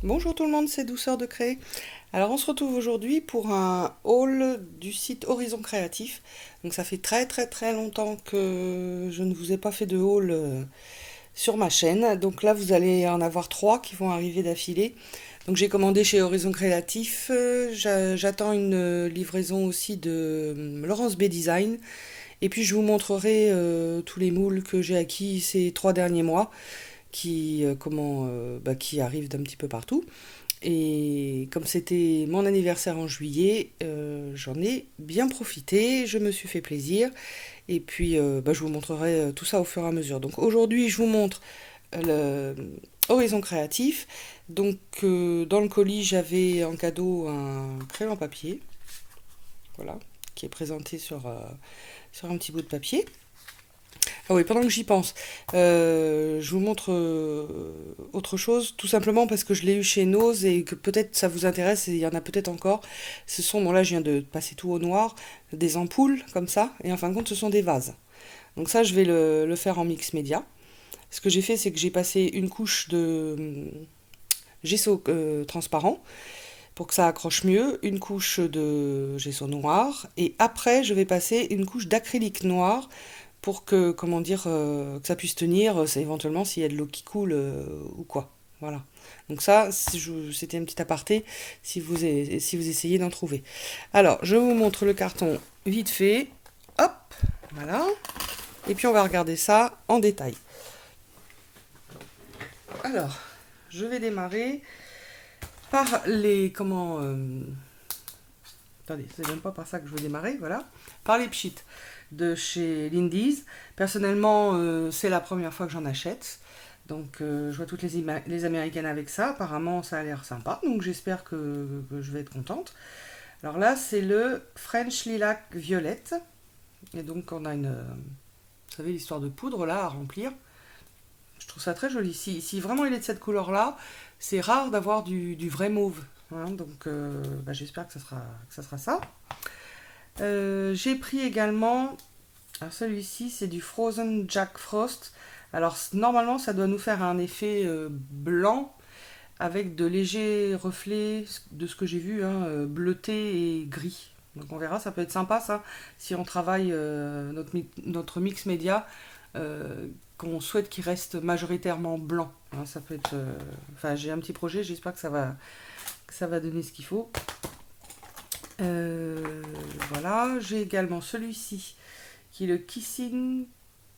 Bonjour tout le monde, c'est Douceur de Créer. Alors on se retrouve aujourd'hui pour un haul du site Horizon Créatif. Donc ça fait très très très longtemps que je ne vous ai pas fait de haul sur ma chaîne. Donc là vous allez en avoir trois qui vont arriver d'affilée. Donc j'ai commandé chez Horizon Créatif. J'attends une livraison aussi de Laurence B Design. Et puis je vous montrerai tous les moules que j'ai acquis ces 3 derniers mois qui arrivent d'un petit peu partout. Et comme c'était mon anniversaire en juillet, j'en ai bien profité, je me suis fait plaisir. Et puis, je vous montrerai tout ça au fur et à mesure. Donc aujourd'hui, je vous montre le Horizon Créatif. Donc, dans le colis, j'avais en cadeau un crayon à papier, voilà, qui est présenté sur un petit bout de papier. Ah oui, pendant que j'y pense, je vous montre autre chose, tout simplement parce que je l'ai eu chez Nose et que peut-être ça vous intéresse et il y en a peut-être encore. Ce sont, bon là je viens de passer tout au noir, des ampoules comme ça, et en fin de compte ce sont des vases. Donc ça je vais le faire en mix média. Ce que j'ai fait c'est que j'ai passé une couche de gesso transparent pour que ça accroche mieux, une couche de gesso noir, et après je vais passer une couche d'acrylique noir pour que, comment dire, que ça puisse tenir, c'est éventuellement s'il y a de l'eau qui coule ou quoi. Voilà. Donc ça, c'était un petit aparté si vous essayez d'en trouver. Alors, je vous montre le carton vite fait. Hop, voilà. Et puis on va regarder ça en détail. Alors, je vais démarrer par les attendez, c'est même pas par ça que je veux démarrer, voilà. Par les pchits de chez Lindy's. Personnellement, c'est la première fois que j'en achète. Donc, je vois toutes les américaines avec ça. Apparemment, ça a l'air sympa. Donc, j'espère que je vais être contente. Alors là, c'est le French Lilac Violette. Et donc, on a vous savez, l'histoire de poudre là à remplir. Je trouve ça très joli. Si vraiment il est de cette couleur-là, c'est rare d'avoir du vrai mauve. Hein. Donc, j'espère que ça sera ça. J'ai pris également. Alors celui-ci, c'est du Frozen Jack Frost. Alors normalement, ça doit nous faire un effet blanc avec de légers reflets de ce que j'ai vu, hein, bleuté et gris. Donc on verra, ça peut être sympa ça, si on travaille notre mix média, qu'on souhaite qu'il reste majoritairement blanc. Hein, ça peut être. Enfin, j'ai un petit projet, j'espère que ça va donner ce qu'il faut. Euh, voilà, j'ai également celui-ci qui est le Kissing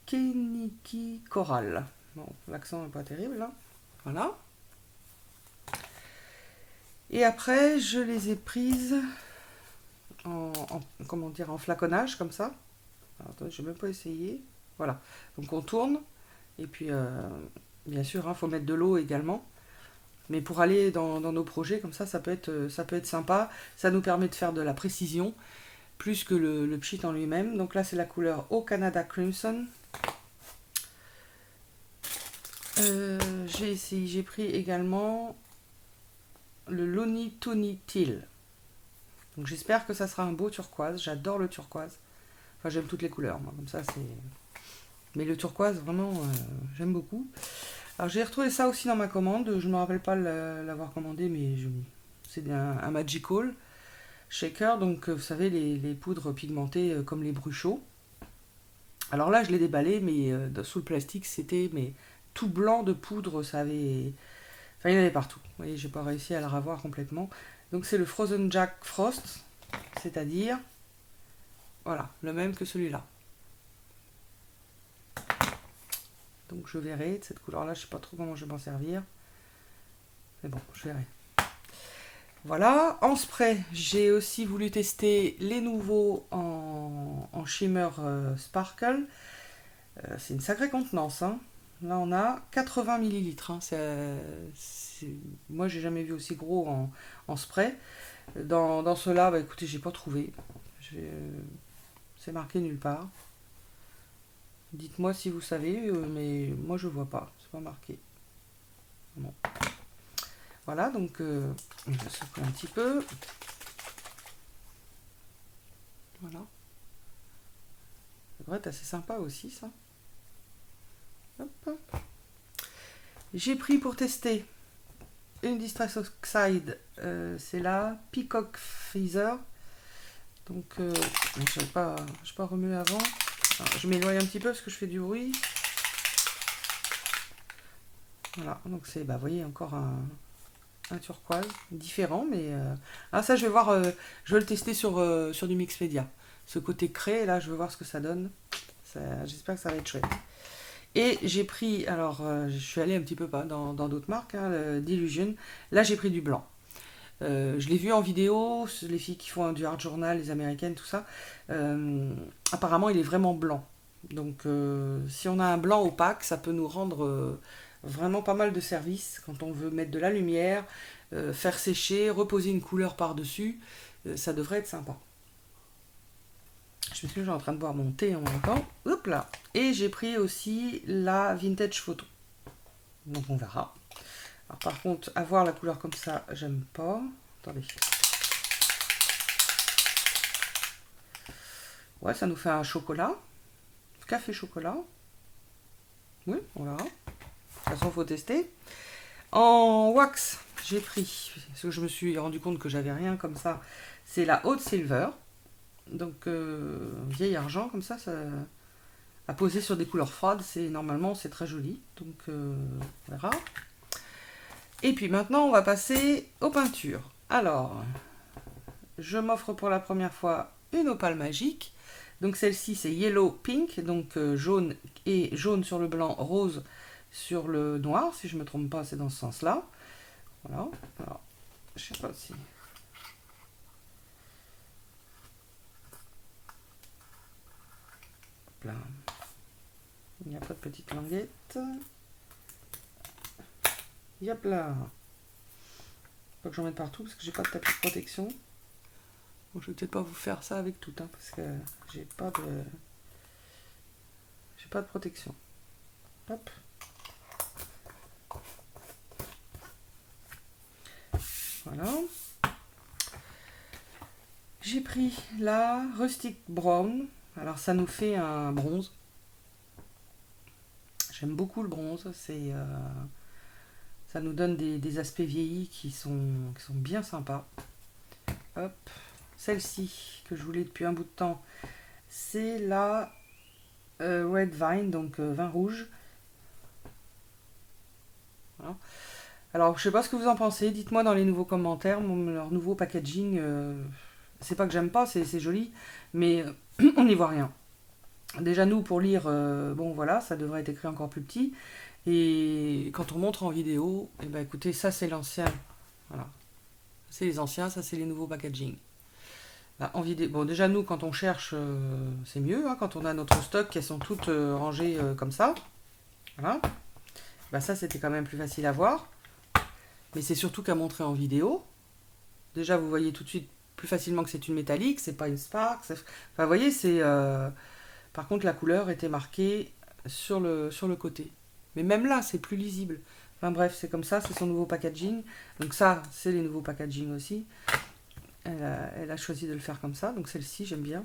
Keniki Coral. Bon, l'accent n'est pas terrible, hein. Voilà. Et après, je les ai prises comment dire, en flaconnage, comme ça. Alors, attendez, je n'ai même pas essayé. Voilà. Donc on tourne. Et puis, bien sûr, il faut mettre de l'eau également. Mais pour aller dans nos projets, comme ça peut être sympa. Ça nous permet de faire de la précision, plus que le pchit en lui-même. Donc là, c'est la couleur Au Canada Crimson. J'ai pris également le Lonely Tony Teal. Donc j'espère que ça sera un beau turquoise. J'adore le turquoise. Enfin, j'aime toutes les couleurs, moi, comme ça c'est. Mais le turquoise, vraiment, j'aime beaucoup. Alors j'ai retrouvé ça aussi dans ma commande. Je ne me rappelle pas l'avoir commandé, mais c'est un Magical Shaker. Donc vous savez, les poudres pigmentées comme les bruchots. Alors là, je l'ai déballé, mais sous le plastique, c'était tout blanc de poudre. Ça avait. Enfin, il y en avait partout. Vous voyez, j'ai pas réussi à le revoir complètement. Donc c'est le Frozen Jack Frost, c'est-à-dire, voilà, le même que celui-là. Donc je verrai, de cette couleur-là, je sais pas trop comment je vais m'en servir. Mais bon, je verrai. Voilà, en spray, j'ai aussi voulu tester les nouveaux en shimmer sparkle. C'est une sacrée contenance, hein. Là, on a 80 millilitres. Hein. Moi, j'ai jamais vu aussi gros en spray. Dans ceux-là, écoutez, j'ai pas trouvé. C'est marqué nulle part. Dites-moi si vous savez, mais moi je vois pas. C'est pas marqué. Bon. Voilà, donc on va secouer un petit peu. Voilà. Ça devrait être assez sympa aussi, ça. Hop. J'ai pris pour tester une Distress Oxide, c'est la Peacock Feather. Donc, je n'ai pas remué avant. Alors, je m'éloigne un petit peu parce que je fais du bruit. Voilà, donc c'est, bah, vous voyez, encore un turquoise différent, mais ah, ça je vais voir, je vais le tester sur du Mixpedia. Ce côté craie, là, je vais voir ce que ça donne. J'espère que ça va être chouette. Et j'ai pris, alors je suis allée un petit peu pas dans d'autres marques, hein, le Delusion. Là j'ai pris du blanc. Je l'ai vu en vidéo, les filles qui font du art journal, les américaines, tout ça. Apparemment il est vraiment blanc. Donc si on a un blanc opaque, ça peut nous rendre vraiment pas mal de services quand on veut mettre de la lumière, faire sécher, reposer une couleur par-dessus. Ça devrait être sympa. Je me suis en train de boire mon thé en même temps. Hop là. Et j'ai pris aussi la Vintage Photo. Donc on verra. Alors par contre, avoir la couleur comme ça, j'aime pas. Attendez. Ouais, ça nous fait un chocolat. Café chocolat. Oui, on verra. De toute façon, il faut tester. En wax, j'ai pris, parce que je me suis rendu compte que j'avais rien comme ça, c'est la Haute Silver. Donc, vieil argent, comme ça à poser sur des couleurs froides, normalement, c'est très joli. Donc, on verra. Et puis maintenant, on va passer aux peintures. Alors, je m'offre pour la première fois une opale magique. Donc celle-ci, c'est Yellow Pink, donc jaune et jaune sur le blanc, rose sur le noir, si je ne me trompe pas, c'est dans ce sens-là. Voilà. Alors, je sais pas si... Là. Il n'y a pas de petite languette. Yep là. Faut que j'en mette partout parce que j'ai pas de tapis de protection. Bon, je vais peut-être pas vous faire ça avec tout, hein, parce que j'ai pas de protection. Hop. Voilà. J'ai pris la Rustic Brown. Alors ça nous fait un bronze. J'aime beaucoup le bronze. Ça nous donne des aspects vieillis qui sont bien sympas. Hop. Celle-ci que je voulais depuis un bout de temps, c'est la Red Vine, donc vin rouge. Voilà. Alors je sais pas ce que vous en pensez. Dites-moi dans les nouveaux commentaires. Leur nouveau packaging, c'est pas que j'aime pas, c'est joli, mais on n'y voit rien. Déjà nous pour lire, bon voilà, ça devrait être écrit encore plus petit. Et quand on montre en vidéo, eh ben écoutez, ça c'est l'ancien. Voilà. C'est les anciens, ça c'est les nouveaux packaging. Là, en vidéo, bon déjà nous quand on cherche, c'est mieux, hein, quand on a notre stock, qu'elles sont toutes rangées comme ça. Voilà. Ben, ça c'était quand même plus facile à voir. Mais c'est surtout qu'à montrer en vidéo. Déjà vous voyez tout de suite plus facilement que c'est une métallique, c'est pas une Spark. Enfin vous voyez, c'est... Par contre la couleur était marquée sur le côté. Mais même là, c'est plus lisible. Enfin bref, c'est comme ça, c'est son nouveau packaging. Donc ça, c'est les nouveaux packaging aussi. Elle a choisi de le faire comme ça. Donc celle-ci, j'aime bien.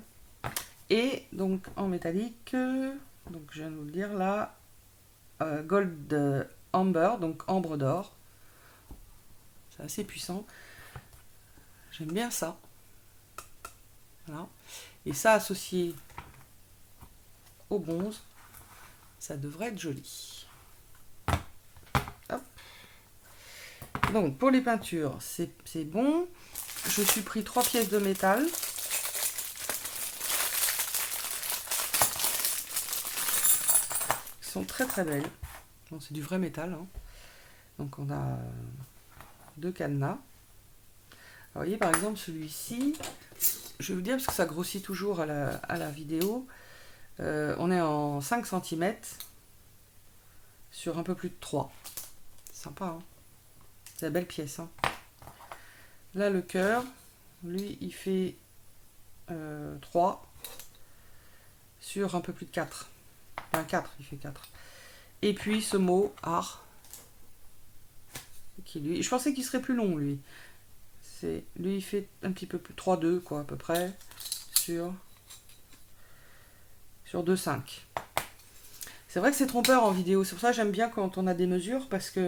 Et donc en métallique, donc je viens de vous le dire là, Gold Amber, donc ambre d'or. C'est assez puissant. J'aime bien ça. Voilà. Et ça associé au bronze, ça devrait être joli. Hop. Donc pour les peintures, c'est bon. Je suis pris 3 pièces de métal. Qui sont très très belles. Bon, c'est du vrai métal, hein. Donc on a 2 cadenas. Alors, vous voyez par exemple celui-ci, je vais vous dire parce que ça grossit toujours à la vidéo. On est en 5 cm sur un peu plus de 3. Sympa, hein. C'est la belle pièce, hein. Là le cœur, lui il fait 3 sur un peu plus de 4. Enfin 4, il fait 4. Et puis ce mot art, qui lui, je pensais qu'il serait plus long lui. Lui il fait un petit peu plus 3,2 quoi à peu près sur 2,5. C'est vrai que c'est trompeur en vidéo, c'est pour ça que j'aime bien quand on a des mesures, parce que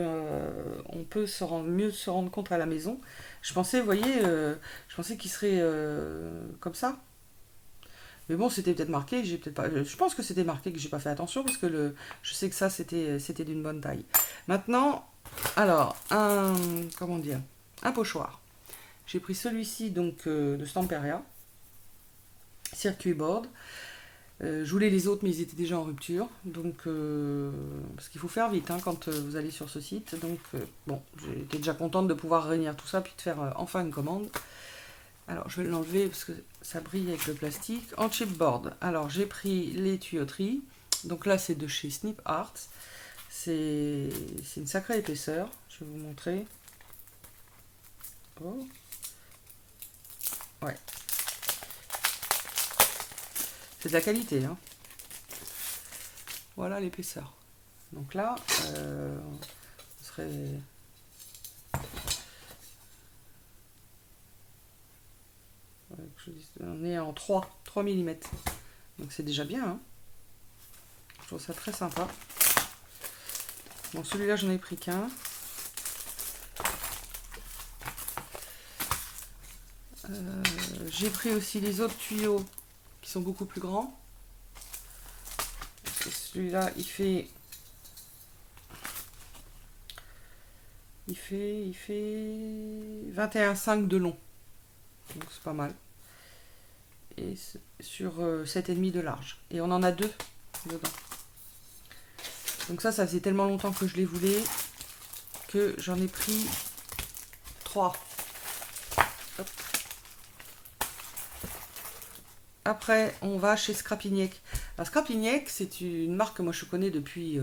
on peut mieux se rendre compte à la maison. Je pensais, vous voyez, je pensais qu'il serait comme ça. Mais bon, c'était peut-être marqué, j'ai peut-être pas. Je pense que c'était marqué que j'ai pas fait attention parce que je sais que ça c'était d'une bonne taille. Maintenant, alors comment dire, un pochoir. J'ai pris celui-ci donc de Stamperia, circuit board. Je voulais les autres, mais ils étaient déjà en rupture. Donc, parce qu'il faut faire vite hein, quand vous allez sur ce site. Donc, bon, j'étais déjà contente de pouvoir réunir tout ça, puis de faire enfin une commande. Alors, je vais l'enlever parce que ça brille avec le plastique. En chipboard, alors j'ai pris les tuyauteries. Donc là, c'est de chez Snip Arts. C'est une sacrée épaisseur. Je vais vous montrer. Oh. Ouais. C'est de la qualité. Hein. Voilà l'épaisseur. Donc là, on serait... On est en 3 mm. Donc c'est déjà bien. Hein. Je trouve ça très sympa. Bon, celui-là, j'en ai pris qu'un. J'ai pris aussi les autres tuyaux qui sont beaucoup plus grands. Celui-là, il fait 21,5 de long. Donc c'est pas mal. Et sur 7,5 de large. Et on en a 2 dedans. Donc ça faisait tellement longtemps que je les voulais que j'en ai pris 3. Hop. Après, on va chez Scrapiniec. Alors Scrapiniec, c'est une marque que moi je connais depuis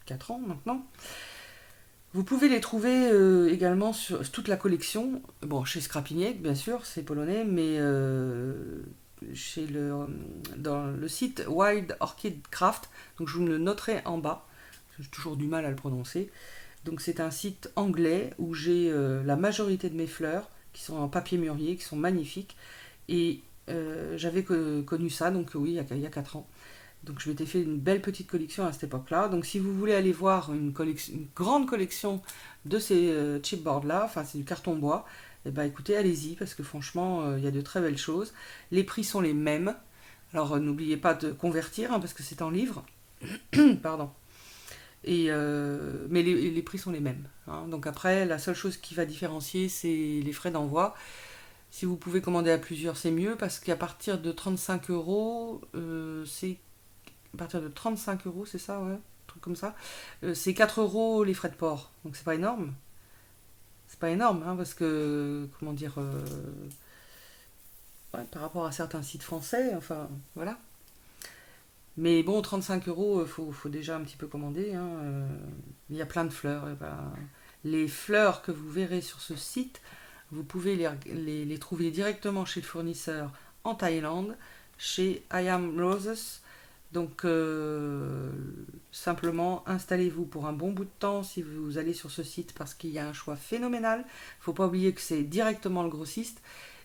4 ans maintenant. Vous pouvez les trouver également sur toute la collection. Bon, chez Scrapiniec, bien sûr, c'est polonais, mais dans le site Wild Orchid Craft, donc je vous le noterai en bas. J'ai toujours du mal à le prononcer. Donc c'est un site anglais où j'ai la majorité de mes fleurs qui sont en papier mûrier, qui sont magnifiques. Et j'avais connu ça, donc oui, il y a 4 ans. Donc je m'étais fait une belle petite collection à cette époque-là. Donc si vous voulez aller voir une grande collection de ces chipboards-là, enfin c'est du carton bois, et ben écoutez, allez-y, parce que franchement, il y a de très belles choses. Les prix sont les mêmes. Alors n'oubliez pas de convertir, hein, parce que c'est en livres. Pardon. Mais les prix sont les mêmes. Hein. Donc après, la seule chose qui va différencier, c'est les frais d'envoi. Si vous pouvez commander à plusieurs, c'est mieux, parce qu'à partir de 35 euros, c'est... À partir de 35 euros, c'est ça, ouais, un truc comme ça. C'est 4 euros les frais de port. Donc c'est pas énorme. C'est pas énorme, hein, parce que, comment dire, ouais, par rapport à certains sites français, enfin, voilà. Mais bon, 35 euros, faut déjà un petit peu commander. Hein, il y a plein de fleurs. Et ben, les fleurs que vous verrez sur ce site, vous pouvez les trouver directement chez le fournisseur en Thaïlande, chez I Am Roses. Donc simplement installez-vous pour un bon bout de temps si vous allez sur ce site parce qu'il y a un choix phénoménal. Il ne faut pas oublier que c'est directement le grossiste.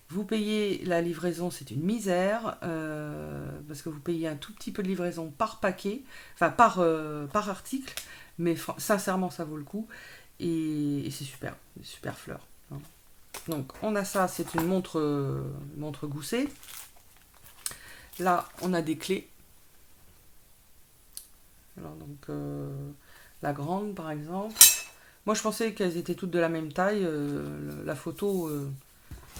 Vous payez la livraison, c'est une misère parce que vous payez un tout petit peu de livraison par paquet, enfin par article, mais sincèrement ça vaut le coup et c'est super, super fleur. Hein. Donc on a ça, c'est une montre Gousset. Là on a des clés. Alors donc la grande par exemple. Moi je pensais qu'elles étaient toutes de la même taille. La photo,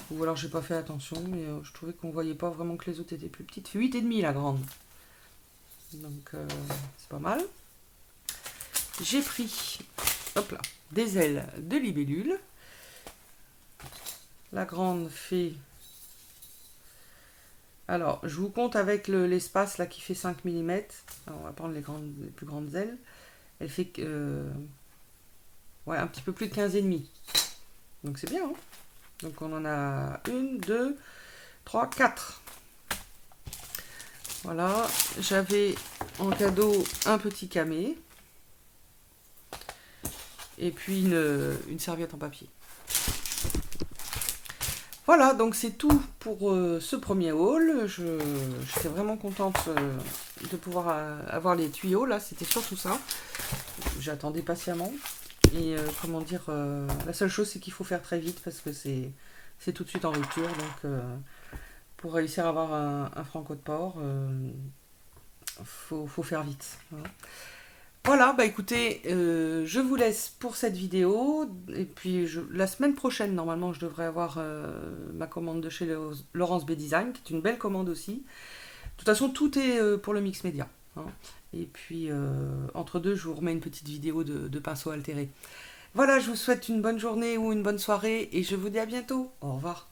ou alors j'ai pas fait attention, mais je trouvais qu'on voyait pas vraiment que les autres étaient plus petites. 8,5 la grande. Donc c'est pas mal. J'ai pris hop là, des ailes de libellule. La grande fait... Alors, je vous compte avec l'espace là qui fait 5 mm. Alors, on va prendre les plus grandes ailes. Elle fait ouais, un petit peu plus de 15,5. Donc c'est bien. Hein. Donc on en a 1, 2, 3, 4. Voilà. J'avais en cadeau un petit camé. Et puis une serviette en papier. Voilà, donc c'est tout pour ce premier haul. J'étais vraiment contente de pouvoir avoir les tuyaux, là, c'était surtout ça. J'attendais patiemment. Et comment dire, la seule chose c'est qu'il faut faire très vite parce que c'est tout de suite en rupture. Donc pour réussir à avoir un franco de porc, faut faire vite. Voilà. Voilà, bah écoutez, je vous laisse pour cette vidéo. Et puis la semaine prochaine, normalement, je devrais avoir ma commande de chez Laurence B Design, qui est une belle commande aussi. De toute façon, tout est pour le mix média, hein. Et puis, entre deux, je vous remets une petite vidéo de pinceau altéré. Voilà, je vous souhaite une bonne journée ou une bonne soirée et je vous dis à bientôt. Au revoir.